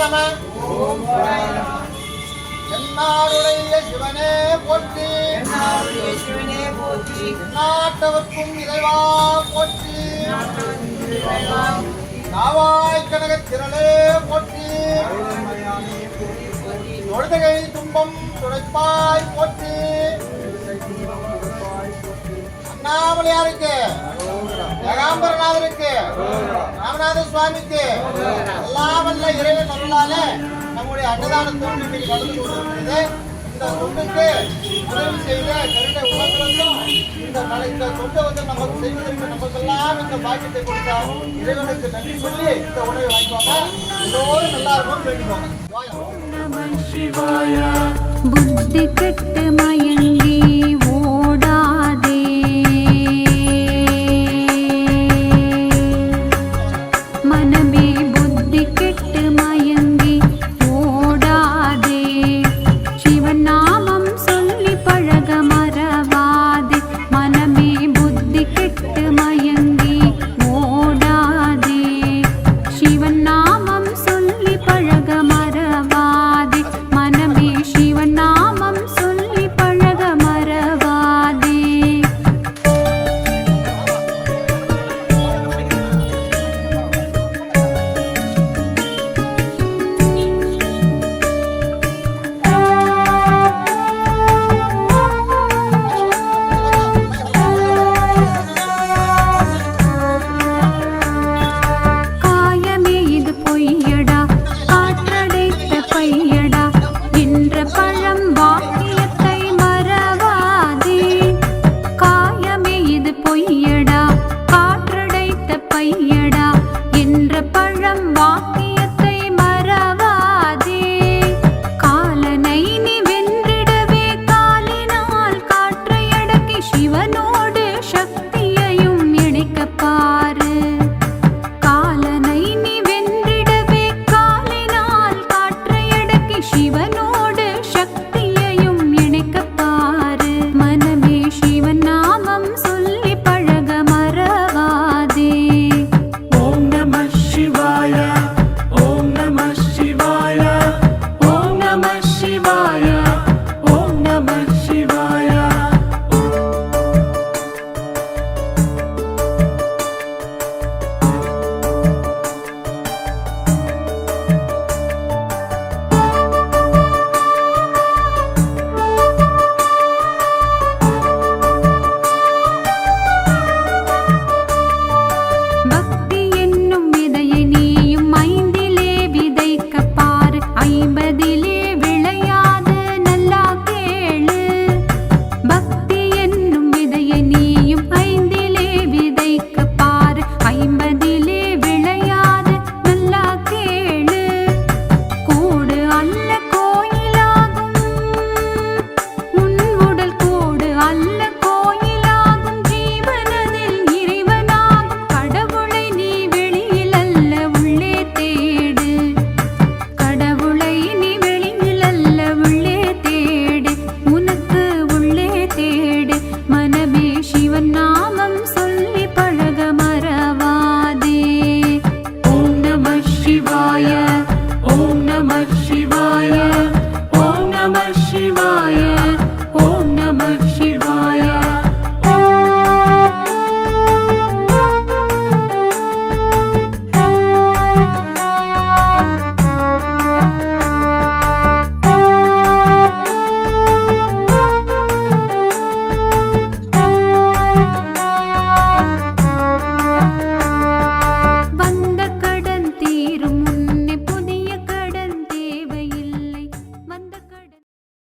நம. என்னாருடைய சிவனே போற்றி, நாட்டவர்க்கும் இறைவா போற்றி, நாவாய் கனகத் திரளே போற்றி, தொழுதகை துன்பம் துடைப்பாய் போற்றி, அண்ணாமலையாருக்கு, ஏகாம்பரநாதருக்கு, ராமநாத சுவாமிக்கு எல்லாம் வல்ல இறைவன் அருளால நம்முடைய அன்னதான தொண்டு கலந்து கொண்டிருக்கிறது. இந்த தொண்டுக்கு உதவி செய்த கருணை உணர்வுகளும் இந்த தொண்டை வந்து நமக்கு செய்வதற்கு நமக்கெல்லாம் இந்த பாக்கியத்தை கொடுத்தார் இறைவனுக்கு நன்றி சொல்லி இந்த உணவை வாங்கிப்பாங்க. எல்லோரும் நல்லா இருக்கும் வேண்டிப்பாங்க. புத்தி கெட்டு மயங்கி ஓடாதே, மனமே புத்தி கெட்டு மயங்கி ஓடாதே, சிவன் நாமம் சொல்லி பழக மறவாதே, மனமே புத்தி கெட்டு மயங்கி ஓடாதே, சிவன் நாமம் சொல்லி பழக மறவாதே, மனமே சிவன் நாமம் சொல்லி பழக மறவாதே. காயமே இது பொய்யடா, காற்றடைத்த பையடா, என்ற பழம் வாக்கியத்தை மறவாதே, காயமே இது பொய்யடா, காற்றடைத்த பையடா, என்ற பழம் வாக்கியத்தை மறவாதே, காலனை நீ வென்றிடவே காலினால் காற்றை அடக்கி சிவனோடு சக்தி